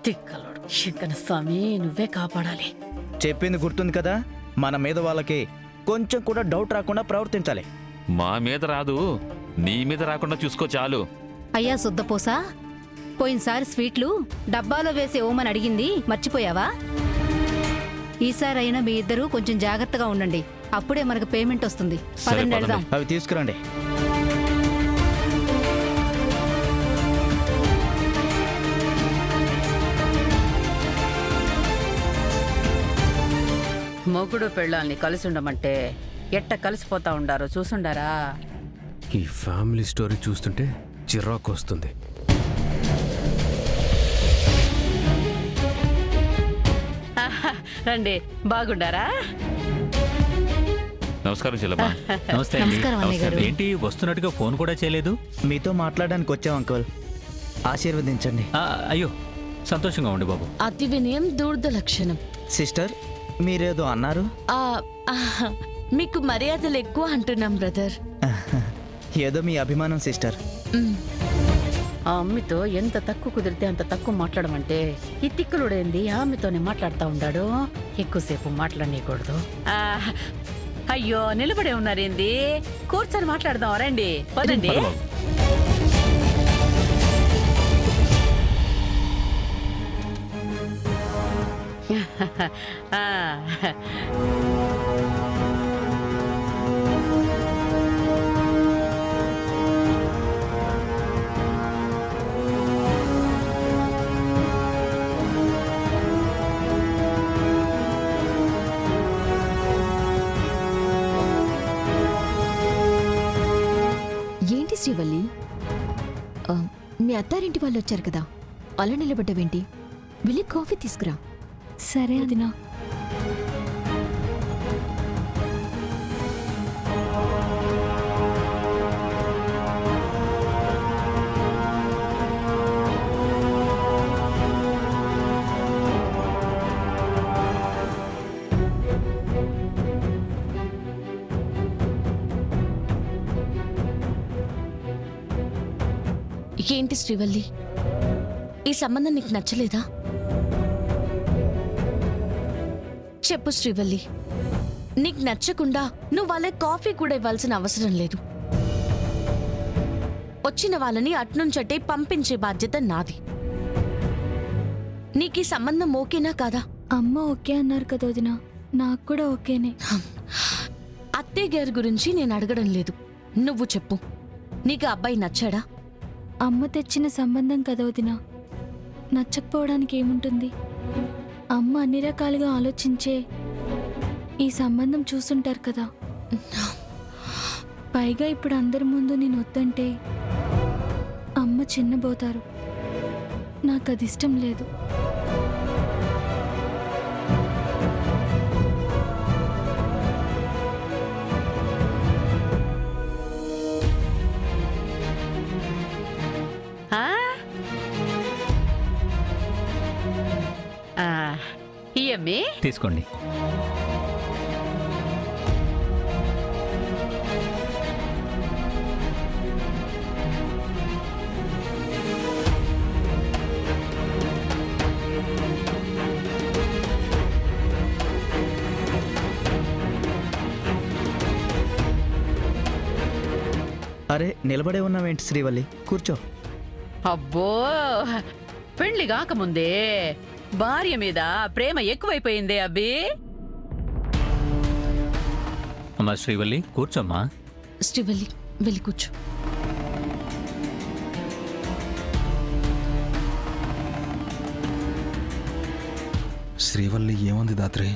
తిక్కలోడు శంకర స్వామి, నువ్వే కాపాడాలి. చెప్పింది గుర్తుంది కదా, మన మీద వాళ్ళకి కొంచెం కూడా డౌట్ రాకుండా ప్రవర్తించాలి. మా మీద రాదు, నీ మీద రాకుండా చూసుకో చాలు. అయ్యా శుద్ధపోసా, పోయినసారి స్వీట్లు డబ్బాలో వేసి ఓమని అడిగింది మర్చిపోయావా? ఈసారైనా మీ ఇద్దరూ కొంచెం జాగ్రత్తగా ఉండండి, అప్పుడే మనకు పేమెంట్ వస్తుంది. పదండి వెళ్దాం. అవి తీసుకురండి. మొగుడు పెళ్ళాల్ని కలిసి ఉండమంటే ఎట్ట కలిసిపోతా ఉండారో చూసుండారా? ఈ ఫ్యామిలీ స్టోరీ చూస్తుంటే చిరాకు వస్తుంది. రండి, బాగుండారా? నమస్కారం చెల్లమ్మా. నమస్తే అండి. నమస్కారం అన్నయ్య గారు. ఏంటి వస్తున్నట్టుగా ఫోన్ కూడా చేయలేదు? మీతో మాట్లాడడానికి వచ్చాం అంకుల్, ఆశీర్వదించండి. అయ్యో, సంతోషంగా ఉండి బాబు. అతి వినయం దూర్ద లక్షణం. సిస్టర్, మీరేదో అన్నారు. మీకు మర్యాదలు ఎక్కువ అంటున్నాం బ్రదర్. ఏదో మీ అభిమానం సిస్టర్. ఆ అమ్మితో ఎంత తక్కువ కుదిరితే అంత తక్కువ మాట్లాడమంటే ఈ తిక్కులుడేంది ఆమెతోనే మాట్లాడుతూ ఉండాడు. ఎక్కువసేపు మాట్లాడనీయకూడదు. అయ్యో, నిలబడే ఉన్నారేంది? కూర్చొని మాట్లాడదాం రండి, పదండి. ఏంటి శ్రీవల్లి, మీ అత్తారింటి వాళ్ళు వచ్చారు కదా, అలా నిలబడ్డవేంటి? వెళ్ళి కాఫీ తీసుకురా. సరే అదినా. ఏంటి శ్రీవల్లి, ఈ సంబంధం నీకు నచ్చలేదా? చెప్పు శ్రీవల్లి, నీకు నచ్చకుండా నువ్వు వాళ్ళకి కాఫీ కూడా ఇవ్వాల్సిన అవసరం లేదు. వచ్చిన వాళ్ళని అట్నుంచటే పంపించే బాధ్యత నాది. నీకు ఈ సంబంధం ఓకేనా కాదా? అమ్మ ఓకే అన్నారు కదా వదినా, నాకు కూడా ఓకేనే. అత్తయ్య గారి గురించి నేను అడగడం లేదు, నువ్వు చెప్పు. నీకు ఆ అబ్బాయి నచ్చాడా? అమ్మ తెచ్చిన సంబంధం కదా వదినా, నచ్చకపోవడానికి ఏముంటుంది? అమ్మ అన్ని రకాలుగా ఆలోచించే ఈ సంబంధం చూసుంటారు కదా. పైగా ఇప్పుడు అందరి ముందు నేను వద్దంటే అమ్మ చిన్నబోతారు. నాకు అది ఇష్టం లేదు. ఇయమ్మి తీసుకోండి. అరే, నిలబడే ఉన్నావేంటి శ్రీవల్లి, కూర్చో. అబ్బో, పెళ్లి కాకముందే భార్య మీద ప్రేమ ఎక్కువైపోయిందే అబ్బి. అమ్మా శ్రీవల్లి, కూర్చోమ్మా. శ్రీవల్లి, వెళ్ళి కూర్చో. శ్రీవల్లి ఏముంది దాత్రి?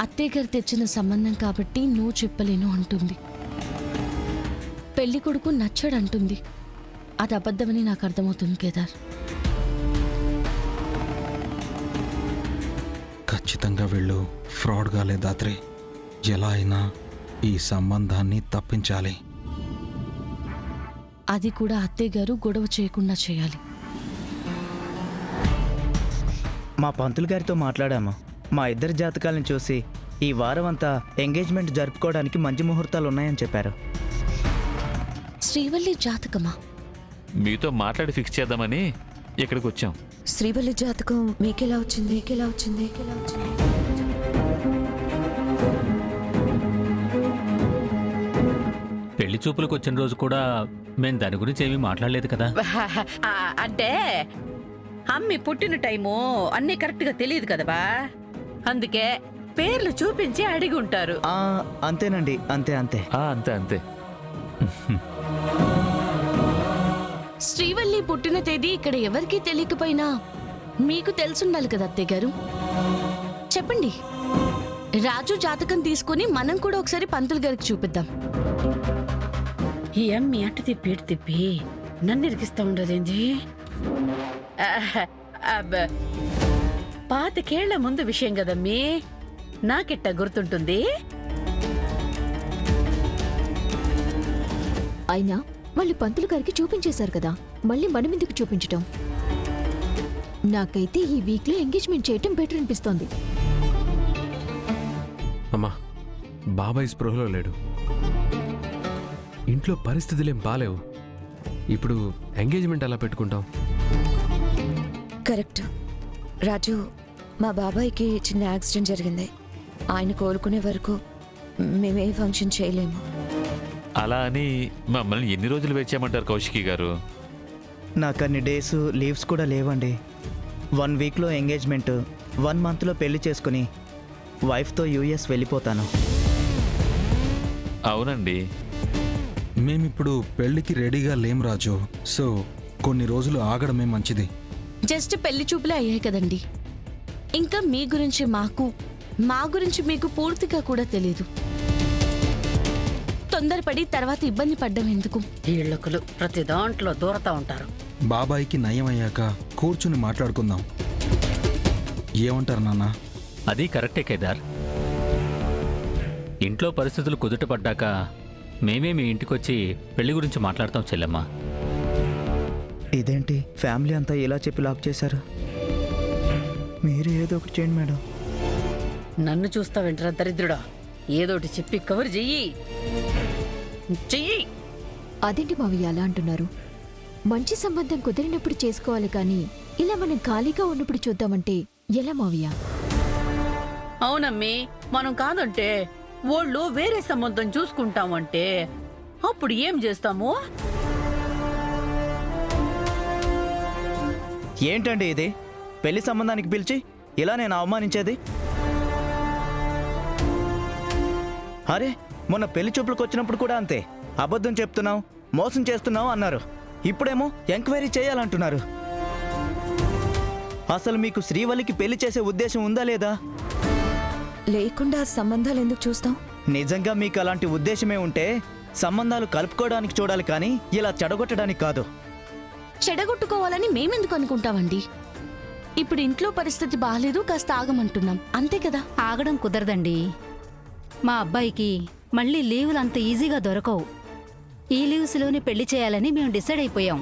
అత్తయ్య గారు తెచ్చిన సంబంధం కాబట్టి నువ్వు చెప్పలేను అంటుంది. పెళ్లి కొడుకు నచ్చాడంటుంది. అది అబద్ధమని నాకు అర్థమవుతుంది కేదార్. ఖచ్చితంగా వీళ్ళు ఫ్రాడ్ గాలే దాత్రి. ఎలా అయినా ఈ సంబంధాన్ని తప్పించాలి. అది కూడా అత్తయ్య గారు గొడవ చేయకుండా చేయాలి. మా పంతులు గారితో మాట్లాడాము. మా ఇద్దరి జాతకాలను చూసి ఈ వారం అంతా ఎంగేజ్మెంట్ జరుపుకోవడానికి మంచి ముహూర్తాలు ఉన్నాయని చెప్పారు. శ్రీవల్లి జాతకమా? మీతో మాట్లాడి ఫిక్స్ చేద్దామని ఇక్కడికి వచ్చాం. శ్రీవల్లి జాతకం మీకెలా వచ్చింది? పెళ్లి చూపులకు వచ్చిన రోజు కూడా మేము దాని గురించి ఏమీ మాట్లాడలేదు కదా. ఆ, అంటే అమ్మి పుట్టిన టైము అన్నీ కరెక్ట్ గా తెలియదు కదబా, అందుకే పేర్లు చూపించి అడిగి ఉంటారు. ఆ, అంతేనండి, అంతే అంతే. అంతే అంతే. శ్రీవల్లి పుట్టిన తేదీ ఇక్కడ ఎవరికీ తెలియకపోయినా మీకు తెలుసుండాలి కదా అత్తయ్య గారు. చెప్పండి, రాజు జాతకం తీసుకుని మనం కూడా ఒకసారి పంతులు గారికి చూపిద్దాం. ఈ అమ్మి అటు తిప్పి ఇటు తిప్పి నన్ను ఇరికిస్తా ఉండదేంది? పాతికేళ్ల ముందు విషయం కదమ్మీ, నాకెట్ట గుర్తుంటుంది. అయినా వాళ్ళు పంతులు గారికి చూపించేశారు కదా, మళ్ళీ మనమెందుకు చూపించటం? నాకైతే ఈ వీక్లో ఎంగేజ్మెంట్ చేయటం బెటర్ అనిపిస్తోంది. అమ్మా, బాబాయ్ స్పృహలో లేడు, ఇంట్లో పరిస్థితులేం బాలేవు. ఇప్పుడు ఎంగేజ్మెంట్ ఎలా పెట్టుకుంటాం? కరెక్ట్ రాజు, మా బాబాయ్కి చిన్న యాక్సిడెంట్ జరిగింది. ఆయన కోలుకునే వరకు మేమే ఫంక్షన్ చేయలేము. అలా అని మమ్మల్ని ఎన్ని రోజులు వేచామంటారు కౌశికి గారు? నాకు అన్ని డేస్ లీవ్స్ కూడా లేవండి. 1 వీక్లో ఎంగేజ్మెంట్, 1 మంత్లో పెళ్లి చేసుకుని వైఫ్తో యూఎస్ వెళ్ళిపోతాను. అవునండి. మేమిప్పుడు పెళ్లికి రెడీగా లేం రాజు. సో కొన్ని రోజులు ఆగడమే మంచిది. జస్ట్ పెళ్లి చూపులే అయ్యాయి కదండి. ఇంకా మీ గురించి మాకు, మా గురించి మీకు పూర్తిగా కూడా తెలీదు. తొందరపడి తర్వాత ఇబ్బంది పడ్డం ఎందుకు? ఈళ్ళకులు ప్రతి దాంట్లో దూరతా ఉంటారు. బాబాయికి నయం అయ్యాక కూర్చుని మాట్లాడుకుందాం. ఏమంటారు నాన్న? అది కరెక్టే కేదార్. ఇంట్లో పరిస్థితులు కుదుటపడ్డాక మేమే మీ ఇంటికొచ్చి పెళ్లి గురించి మాట్లాడతాం చెల్లెమ్మ. ఇదేంటి ఫ్యామిలీ అంతా ఇలా చెప్పి లాక్ చేశారు? మీరు ఏదో ఒకటి చేయండి మేడం. నన్ను చూస్తా వెంటరా దరిద్రుడా, ఏదోటి చెప్పి కవర్ చెయ్యి. అదేంటి మావయ్య అలా అంటున్నారు? మంచి సంబంధం కుదిరినప్పుడు చేసుకోవాలి కానీ ఇలా మనం ఖాళీగా ఉన్నప్పుడు చూద్దామంటే ఎలా మావయ్య? అవునమ్మి, మనం కాదంటే వాళ్ళు వేరే సంబంధం చూసుకుంటామంటే అప్పుడు ఏం చేస్తాము? ఏంటండి ఇది? పెళ్లి సంబంధానికి పిలిచి ఇలా నేను అవమానించేది? అరే, మొన్న పెళ్లి చూపులకు వచ్చినప్పుడు కూడా అంతే. అబద్ధం చెప్తున్నావు, మోసం చేస్తున్నావు అన్నారు. ఇప్పుడేమో ఎంక్వైరీ చేయాలంటున్నారు. అసలు మీకు శ్రీవల్లికి పెళ్లి చేసే ఉద్దేశం ఉందా లేదా? లేకుండా సంబంధాలు ఎందుకు చూస్తాం? నిజంగా మీకు అలాంటి ఉద్దేశమే ఉంటే సంబంధాలు కలుపుకోవడానికి చూడాలి కానీ ఇలా చెడగొట్టడానికి కాదు. చెడగొట్టుకోవాలని మేమెందుకు అనుకుంటామండి? ఇప్పుడు ఇంట్లో పరిస్థితి బాగాలేదు, కాస్త ఆగమంటున్నాం అంతే కదా. ఆగడం కుదరదండి. మా అబ్బాయికి మళ్ళీ లీవులు అంత ఈజీగా దొరకవు. ఈ లీవ్స్లోనే పెళ్లి చేయాలని మేము డిసైడ్ అయిపోయాం.